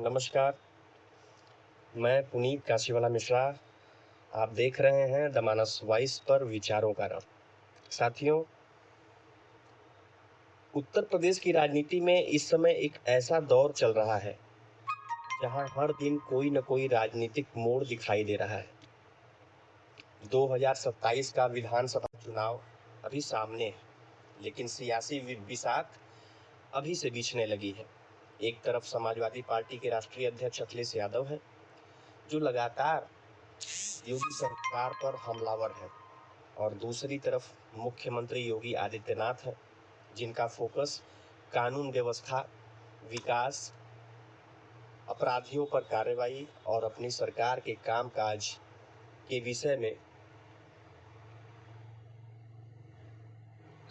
नमस्कार, मैं पुनीत काशीवाला मिश्रा। आप देख रहे हैं द मानस वॉइस पर विचारों का रंग। साथियों, उत्तर प्रदेश की राजनीति में इस समय एक ऐसा दौर चल रहा है जहां हर दिन कोई न कोई राजनीतिक मोड़ दिखाई दे रहा है। 2027 का विधानसभा चुनाव अभी सामने है, लेकिन सियासी बिसात अभी से बिछने लगी है। एक तरफ समाजवादी पार्टी के राष्ट्रीय अध्यक्ष अखिलेश यादव है, जो लगातार योगी सरकार पर हमलावर है, और दूसरी तरफ मुख्यमंत्री योगी आदित्यनाथ है, जिनका फोकस कानून व्यवस्था, विकास, अपराधियों पर कार्रवाई और अपनी सरकार के कामकाज के विषय में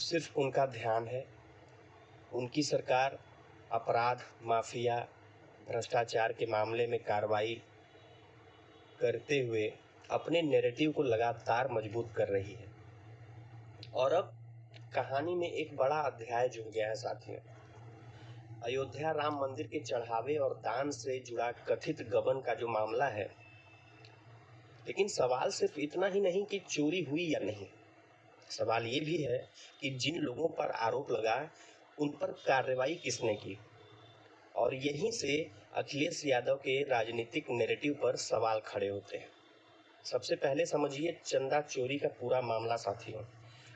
सिर्फ उनका ध्यान है। उनकी सरकार अपराध, माफिया, भ्रष्टाचार के मामले में कार्रवाई करते हुए अपने नैरेटिव को लगातार मजबूत कर रही है। और अब कहानी में एक बड़ा अध्याय जुड़ गया है साथियों। अयोध्या राम मंदिर के चढ़ावे और दान से जुड़ा कथित गबन का जो मामला है, लेकिन सवाल सिर्फ इतना ही नहीं कि चोरी हुई या नहीं। सवाल ये भी है कि जिन लोगों पर आरोप लगा उन पर कार्रवाई किसने की। और यहीं से अखिलेश यादव के राजनीतिक नैरेटिव पर सवाल खड़े होते हैं। सबसे पहले समझिए चंदा चोरी का पूरा मामला साथियों।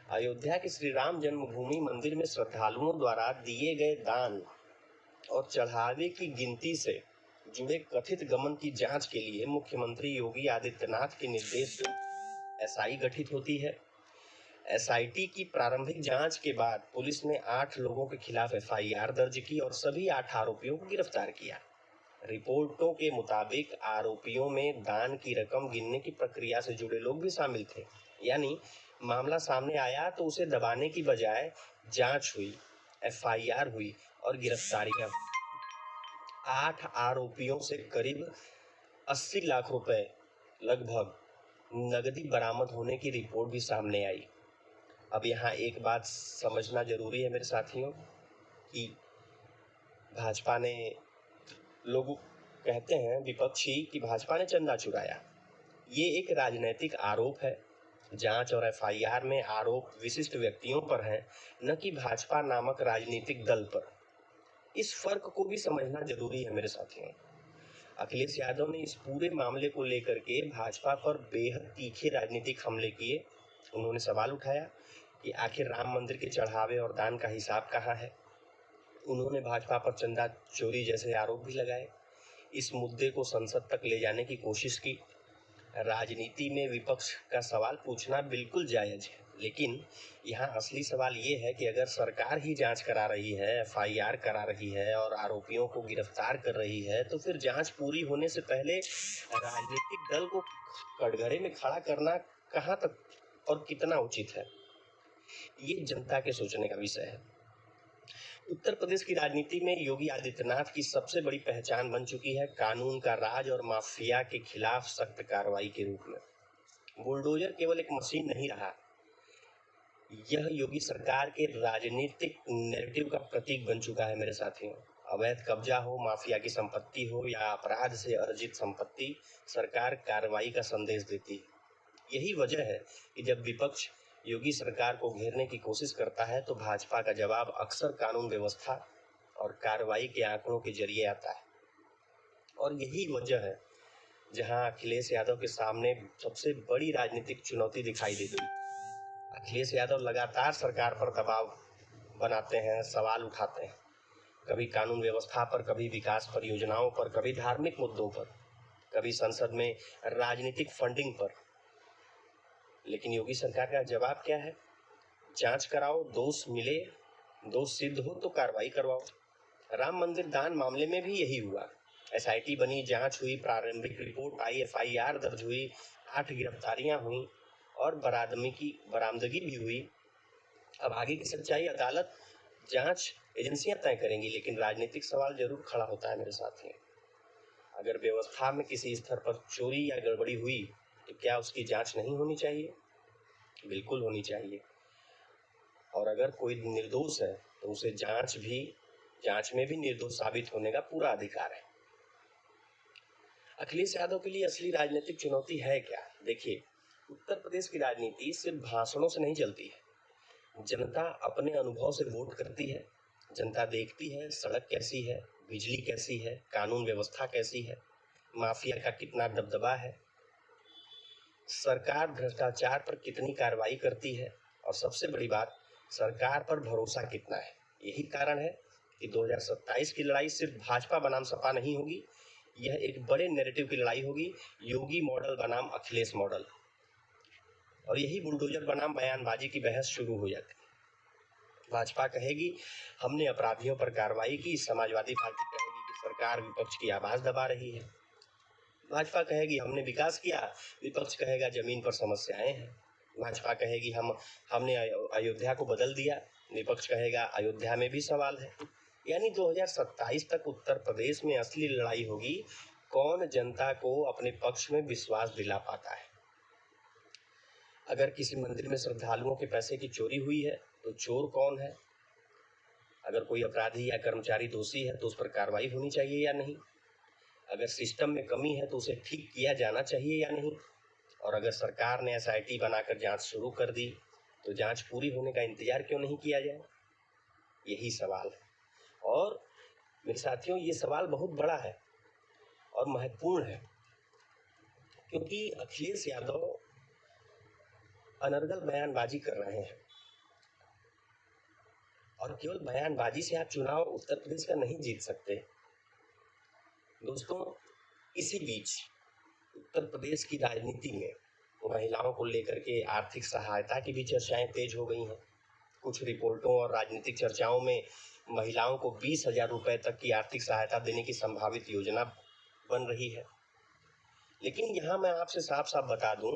अयोध्या के श्री राम जन्मभूमि मंदिर में श्रद्धालुओं द्वारा दिए गए दान और चढ़ावे की गिनती से जुड़े कथित गबन की जांच के लिए मुख्यमंत्री योगी आदित्यनाथ के निर्देश पर एसआई गठित होती है। एसआईटी की प्रारंभिक जांच के बाद पुलिस ने 8 लोगों के खिलाफ एफआईआर दर्ज की और सभी 8 आरोपियों को गिरफ्तार किया। रिपोर्टों के मुताबिक आरोपियों में दान की रकम गिनने की प्रक्रिया से जुड़े लोग भी शामिल थे। यानी मामला सामने आया तो उसे दबाने की बजाय जांच हुई, एफआईआर हुई और गिरफ्तारियां। 8 आरोपियों से करीब 80 लाख रुपए लगभग नगदी बरामद होने की रिपोर्ट भी सामने आई। अब यहाँ एक बात समझना जरूरी है मेरे साथियों कि भाजपा ने, लोग कहते हैं विपक्षी, कि भाजपा ने चंदा चुराया। ये एक राजनीतिक आरोप है। जांच और एफआईआर में आरोप विशिष्ट व्यक्तियों पर हैं, न कि भाजपा नामक राजनीतिक दल पर। इस फर्क को भी समझना जरूरी है मेरे साथियों। अखिलेश यादव ने इस पूरे मामले को लेकर के भाजपा पर बेहद तीखे राजनीतिक हमले किए। उन्होंने सवाल उठाया कि आखिर राम मंदिर के चढ़ावे और दान का हिसाब कहाँ है। उन्होंने भाजपा पर चंदा चोरी जैसे आरोप भी लगाए। इस मुद्दे को संसद तक ले जाने की कोशिश की। राजनीति में विपक्ष का सवाल पूछना बिल्कुल जायज है, लेकिन यहाँ असली सवाल ये है कि अगर सरकार ही जांच करा रही है, एफआईआर करा रही है और आरोपियों को गिरफ्तार कर रही है, तो फिर जांच पूरी होने से पहले राजनीतिक दल को कटघरे में खड़ा करना कहाँ तक और कितना उचित है, ये जनता के सोचने का विषय है। उत्तर प्रदेश की राजनीति में योगी आदित्यनाथ की सबसे बड़ी पहचान बन चुकी है कानून का राज और माफिया के खिलाफ सख्त कार्रवाई के रूप में। बुलडोजर केवल एक मशीन नहीं रहा, यह योगी सरकार के राजनीतिक नैरेटिव का प्रतीक बन चुका है मेरे साथियों। अवैध कब्जा हो, माफिया की संपत्ति हो या अपराध से अर्जित संपत्ति, सरकार कार्रवाई का संदेश देती है। यही वजह है कि जब विपक्ष योगी सरकार को घेरने की कोशिश करता है तो भाजपा का जवाब अक्सर कानून व्यवस्था और कार्रवाई के आंकड़ों के जरिए आता है। और यही वजह है जहां अखिलेश यादव के सामने सबसे बड़ी राजनीतिक चुनौती दिखाई देती है। अखिलेश यादव लगातार सरकार पर दबाव बनाते हैं, सवाल उठाते हैं, कभी कानून व्यवस्था पर, कभी विकास परियोजनाओं पर, कभी धार्मिक मुद्दों पर, कभी संसद में राजनीतिक फंडिंग पर। लेकिन योगी सरकार का जवाब क्या है? जांच कराओ, दोष मिले, दोष सिद्ध हो तो कार्रवाई करवाओ। राम मंदिर दान मामले में भी यही हुआ। एसआईटी बनी, जांच हुई, प्रारंभिक रिपोर्ट आई, एफआईआर दर्ज हुई, 8 गिरफ्तारियां हुई और बरामदगी भी हुई। अब आगे की सच्चाई अदालत, जांच एजेंसियां तय करेंगी, लेकिन राजनीतिक सवाल जरूर खड़ा होता है मेरे साथियों। अगर व्यवस्था में किसी स्तर पर चोरी या गड़बड़ी हुई तो क्या उसकी जांच नहीं होनी चाहिए? बिल्कुल होनी चाहिए। और अगर कोई निर्दोष है तो उसे जांच में भी निर्दोष साबित होने का पूरा अधिकार है। अखिलेश यादव के लिए असली राजनीतिक चुनौती है क्या? देखिए, उत्तर प्रदेश की राजनीति सिर्फ भाषणों से नहीं चलती है। जनता अपने अनुभव से वोट करती है। जनता देखती है सड़क कैसी है, बिजली कैसी है, कानून व्यवस्था कैसी है, माफिया का कितना दबदबा है, सरकार भ्रष्टाचार पर कितनी कार्रवाई करती है, और सबसे बड़ी बात, सरकार पर भरोसा कितना है। यही कारण है कि 2027 की लड़ाई सिर्फ भाजपा बनाम सपा नहीं होगी, यह एक बड़े नैरेटिव की लड़ाई होगी, योगी मॉडल बनाम अखिलेश मॉडल। और यही बुलडोजर बनाम बयानबाजी की बहस शुरू हो जाती है। भाजपा कहेगी हमने अपराधियों पर कार्रवाई की, समाजवादी पार्टी कहेगी कि सरकार विपक्ष की आवाज दबा रही है। भाजपा कहेगी हमने विकास किया, विपक्ष कहेगा जमीन पर समस्याएं हैं। भाजपा कहेगी हमने अयोध्या को बदल दिया, विपक्ष कहेगा अयोध्या में भी सवाल है। यानी 2027 तक उत्तर प्रदेश में असली लड़ाई होगी, कौन जनता को अपने पक्ष में विश्वास दिला पाता है। अगर किसी मंदिर में श्रद्धालुओं के पैसे की चोरी हुई है तो चोर कौन है? अगर कोई अपराधी या कर्मचारी दोषी है तो उस पर कार्रवाई होनी चाहिए या नहीं? अगर सिस्टम में कमी है तो उसे ठीक किया जाना चाहिए या नहीं? और अगर सरकार ने SIT बनाकर जांच शुरू कर दी तो जांच पूरी होने का इंतजार क्यों नहीं किया जाए? यही सवाल है। और मेरे साथियों, ये सवाल बहुत बड़ा है और महत्वपूर्ण है, क्योंकि अखिलेश यादव अनर्गल बयानबाजी कर रहे हैं, और केवल बयानबाजी से आप चुनाव उत्तर प्रदेश का नहीं जीत सकते। दोस्तों, इसी बीच उत्तर प्रदेश की राजनीति में महिलाओं को लेकर के आर्थिक सहायता की भी चर्चाएं तेज हो गई हैं। कुछ रिपोर्टों और राजनीतिक चर्चाओं में महिलाओं को 20,000 रुपए तक की आर्थिक सहायता देने की संभावित योजना बन रही है। लेकिन यहाँ मैं आपसे साफ साफ बता दूं,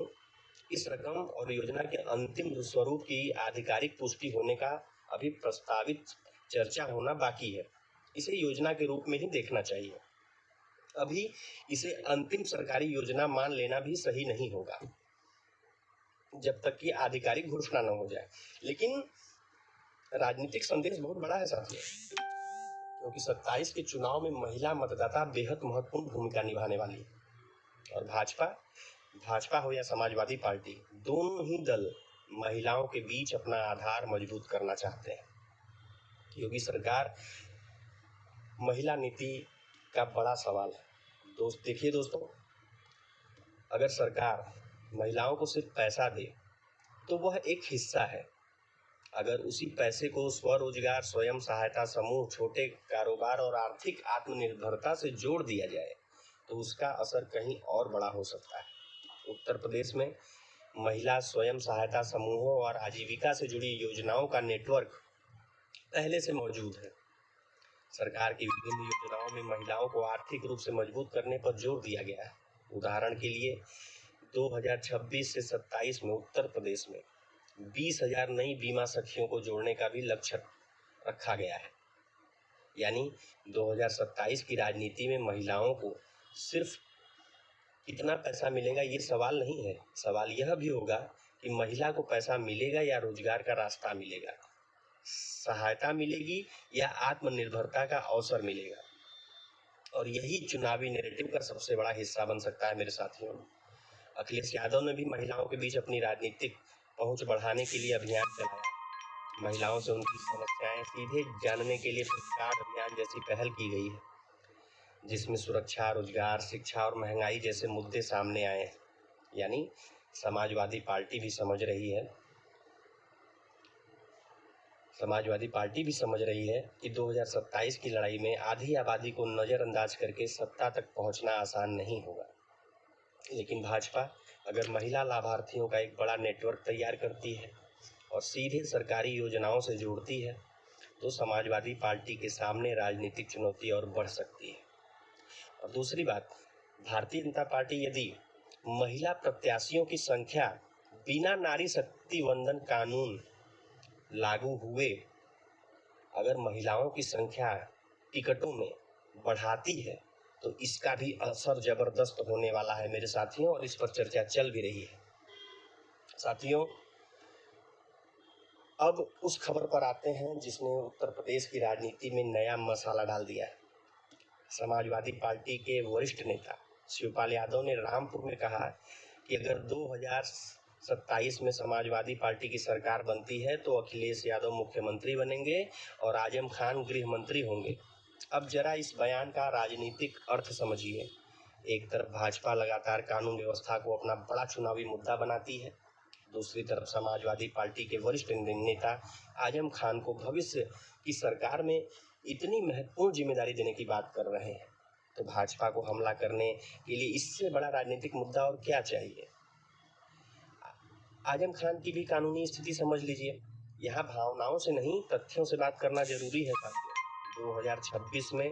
इस रकम और योजना के अंतिम स्वरूप की आधिकारिक पुष्टि होने का अभी प्रस्तावित चर्चा होना बाकी है। इसे योजना के रूप में ही देखना चाहिए। अभी इसे अंतिम सरकारी योजना मान लेना भी सही नहीं होगा जब तक कि आधिकारिक घोषणा न हो जाए। लेकिन राजनीतिक संदेश बहुत बड़ा है साथियों, क्योंकि 27 के चुनाव में महिला मतदाता बेहद महत्वपूर्ण भूमिका निभाने वाली है। और भाजपा हो या समाजवादी पार्टी, दोनों ही दल महिलाओं के बीच अपना आधार मजबूत करना चाहते हैं। योगी सरकार महिला नीति का बड़ा सवाल है। देखिए दोस्तों, अगर सरकार महिलाओं को सिर्फ पैसा दे तो वह एक हिस्सा है। अगर उसी पैसे को स्वरोजगार, स्वयं सहायता समूह, छोटे कारोबार और आर्थिक आत्मनिर्भरता से जोड़ दिया जाए तो उसका असर कहीं और बड़ा हो सकता है। उत्तर प्रदेश में महिला स्वयं सहायता समूहों और आजीविका से जुड़ी योजनाओं का नेटवर्क पहले से मौजूद है। सरकार की विभिन्न योजनाओं में महिलाओं को आर्थिक रूप से मजबूत करने पर जोर दिया गया है। उदाहरण के लिए 2026 से 27 में उत्तर प्रदेश में 20,000 नई बीमा सखियों को जोड़ने का भी लक्ष्य रखा गया है। यानी 2027 की राजनीति में महिलाओं को सिर्फ कितना पैसा मिलेगा ये सवाल नहीं है। सवाल यह भी होगा कि महिला को पैसा मिलेगा या रोजगार का रास्ता मिलेगा, सहायता मिलेगी या आत्मनिर्भरता का अवसर मिलेगा। और यही चुनावी नैरेटिव का सबसे बड़ा हिस्सा बन सकता है मेरे साथियों। अखिलेश यादव ने भी महिलाओं के बीच अपनी राजनीतिक पहुंच बढ़ाने के लिए अभियान चलाया। महिलाओं से उनकी समस्याएं सीधे जानने के लिए सरकार अभियान जैसी पहल की गई है, जिसमें सुरक्षा, रोजगार, शिक्षा और महंगाई जैसे मुद्दे सामने आए हैं। यानी समाजवादी पार्टी भी समझ रही है कि 2027 की लड़ाई में आधी आबादी को नजरअंदाज करके सत्ता तक पहुंचना आसान नहीं होगा। लेकिन भाजपा अगर महिला लाभार्थियों का एक बड़ा नेटवर्क तैयार करती है और सीधे सरकारी योजनाओं से जोड़ती है तो समाजवादी पार्टी के सामने राजनीतिक चुनौती और बढ़ सकती है। और दूसरी बात, भारतीय जनता पार्टी यदि महिला प्रत्याशियों की संख्या बिना नारी शक्ति वंदन कानून लागू हुए अगर महिलाओं की संख्या टिकटों में बढ़ाती है तो इसका भी असर जबरदस्त होने वाला है मेरे साथियों, और इस पर चर्चा चल भी रही है। साथियों, अब उस खबर पर आते हैं जिसने उत्तर प्रदेश की राजनीति में नया मसाला डाल दिया है। समाजवादी पार्टी के वरिष्ठ नेता शिवपाल यादव ने रामपुर में कहा कि अगर 2027 में समाजवादी पार्टी की सरकार बनती है तो अखिलेश यादव मुख्यमंत्री बनेंगे और आजम खान गृह मंत्री होंगे। अब जरा इस बयान का राजनीतिक अर्थ समझिए। एक तरफ भाजपा लगातार कानून व्यवस्था को अपना बड़ा चुनावी मुद्दा बनाती है, दूसरी तरफ समाजवादी पार्टी के वरिष्ठ नेता आजम खान को भविष्य की सरकार में इतनी महत्वपूर्ण जिम्मेदारी देने की बात कर रहे हैं। तो भाजपा को हमला करने के लिए इससे बड़ा राजनीतिक मुद्दा और क्या चाहिए। आजम खान की भी कानूनी स्थिति समझ लीजिए। यहाँ भावनाओं से नहीं, तथ्यों से बात करना जरूरी है साथियों। 2026 में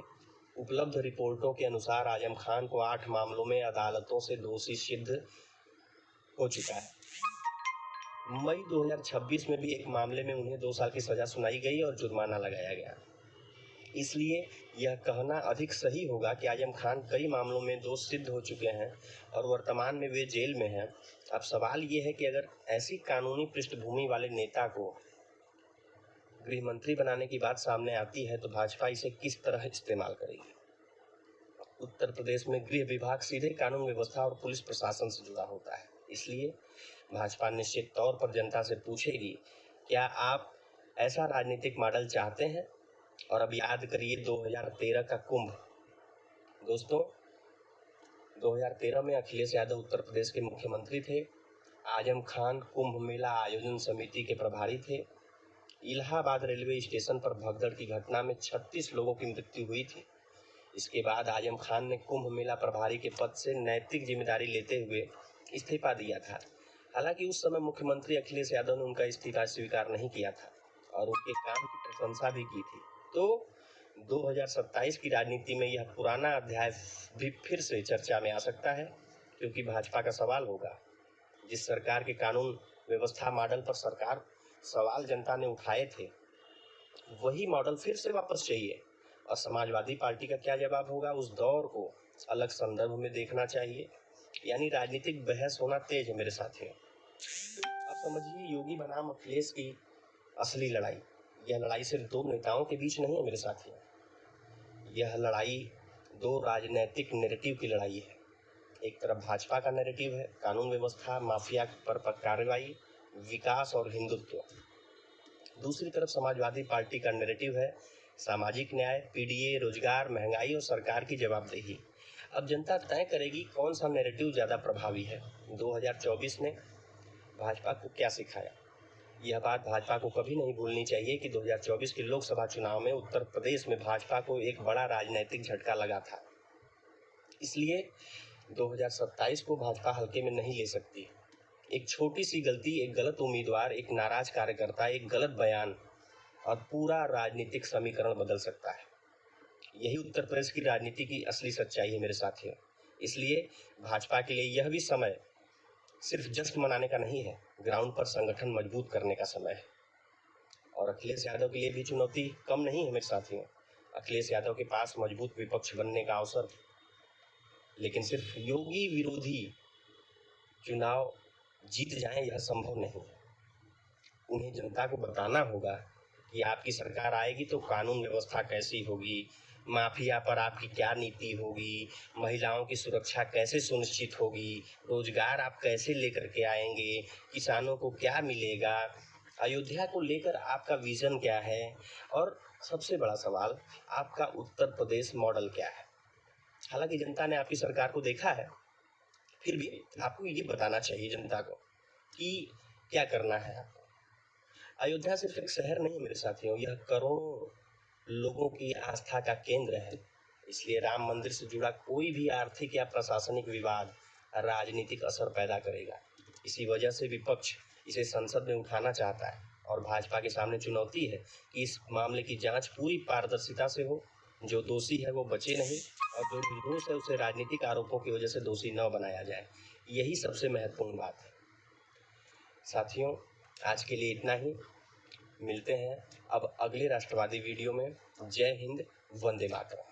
उपलब्ध रिपोर्टों के अनुसार आजम खान को 8 मामलों में अदालतों से दोषी सिद्ध हो चुका है। मई 2026 में भी एक मामले में उन्हें 2 साल की सजा सुनाई गई और जुर्माना लगाया गया। इसलिए यह कहना अधिक सही होगा कि आजम खान कई मामलों में दोष सिद्ध हो चुके हैं और वर्तमान में वे जेल में हैं। अब सवाल ये है कि अगर ऐसी कानूनी पृष्ठभूमि वाले नेता को गृह मंत्री बनाने की बात सामने आती है तो भाजपा इसे किस तरह इस्तेमाल करेगी। उत्तर प्रदेश में गृह विभाग सीधे कानून व्यवस्था और पुलिस प्रशासन से जुड़ा होता है, इसलिए भाजपा निश्चित तौर पर जनता से पूछेगी, क्या आप ऐसा राजनीतिक मॉडल चाहते हैं। और अब याद करिए 2013 का कुंभ। दोस्तों, 2013 में अखिलेश यादव उत्तर प्रदेश के मुख्यमंत्री थे। आजम खान कुंभ मेला आयोजन समिति के प्रभारी थे। इलाहाबाद रेलवे स्टेशन पर भगदड़ की घटना में 36 लोगों की मृत्यु हुई थी। इसके बाद आजम खान ने कुंभ मेला प्रभारी के पद से नैतिक जिम्मेदारी लेते हुए इस्तीफा दिया था। हालांकि उस समय मुख्यमंत्री अखिलेश यादव ने उनका इस्तीफा स्वीकार नहीं किया था और उनके काम की प्रशंसा भी की थी। तो 2027 की राजनीति में यह पुराना अध्याय भी फिर से चर्चा में आ सकता है, क्योंकि भाजपा का सवाल होगा, जिस सरकार के कानून व्यवस्था मॉडल पर सरकार सवाल जनता ने उठाए थे, वही मॉडल फिर से वापस चाहिए। और समाजवादी पार्टी का क्या जवाब होगा, उस दौर को अलग संदर्भ में देखना चाहिए। यानी राजनीतिक बहस होना तेज है मेरे साथियों। अब समझिए, योगी बनाम अखिलेश की असली लड़ाई। यह लड़ाई सिर्फ 2 नेताओं के बीच नहीं है मेरे साथियों, यह लड़ाई 2 राजनीतिक नैरेटिव की लड़ाई है। एक तरफ भाजपा का नैरेटिव है कानून व्यवस्था, माफिया पर कार्रवाई, विकास और हिंदुत्व। दूसरी तरफ समाजवादी पार्टी का नैरेटिव है सामाजिक न्याय, पीडीए, रोजगार, महंगाई और सरकार की जवाबदेही। अब जनता तय करेगी कौन सा नैरेटिव ज़्यादा प्रभावी है। 2024 ने भाजपा को क्या सिखाया। यह बात भाजपा को कभी नहीं भूलनी चाहिए कि 2024 के लोकसभा चुनाव में उत्तर प्रदेश में भाजपा को एक बड़ा राजनीतिक झटका लगा था। इसलिए 2027 को भाजपा हल्के में नहीं ले सकती। एक छोटी सी गलती, एक गलत उम्मीदवार, एक नाराज कार्यकर्ता, एक गलत बयान और पूरा राजनीतिक समीकरण बदल सकता है। यही उत्तर प्रदेश की राजनीति की असली सच्चाई है मेरे साथियों। इसलिए भाजपा के लिए यह भी समय सिर्फ जश्न मनाने का नहीं है, ग्राउंड पर संगठन मजबूत करने का समय है। और अखिलेश यादव के लिए भी चुनौती कम नहीं है मेरे साथियों। अखिलेश यादव के पास मजबूत विपक्ष बनने का अवसर, लेकिन सिर्फ योगी विरोधी चुनाव जीत जाएं यह संभव नहीं है। उन्हें जनता को बताना होगा कि आपकी सरकार आएगी तो कानून व्यवस्था कैसी होगी, माफिया पर आपकी क्या नीति होगी, महिलाओं की सुरक्षा कैसे सुनिश्चित होगी, रोजगार आप कैसे लेकर के आएंगे, किसानों को क्या मिलेगा, अयोध्या को लेकर आपका विजन क्या है, और सबसे बड़ा सवाल, आपका उत्तर प्रदेश मॉडल क्या है। हालांकि जनता ने आपकी सरकार को देखा है, फिर भी आपको ये बताना चाहिए जनता को कि क्या करना है आपको। अयोध्या सिर्फ एक शहर नहीं मेरे साथियों, यह करोड़ों लोगों की आस्था का केंद्र है। इसलिए राम मंदिर से जुड़ा कोई भी आर्थिक या प्रशासनिक विवाद राजनीतिक असर पैदा करेगा। इसी वजह से विपक्ष इसे संसद में उठाना चाहता है और भाजपा के सामने चुनौती है कि इस मामले की जांच पूरी पारदर्शिता से हो। जो दोषी है वो बचे नहीं और जो निर्दोष है उसे राजनीतिक आरोपों की वजह से दोषी न बनाया जाए। यही सबसे महत्वपूर्ण बात है। साथियों, आज के लिए इतना ही। मिलते हैं अब अगले राष्ट्रवादी वीडियो में। जय हिंद, वंदे मातरम।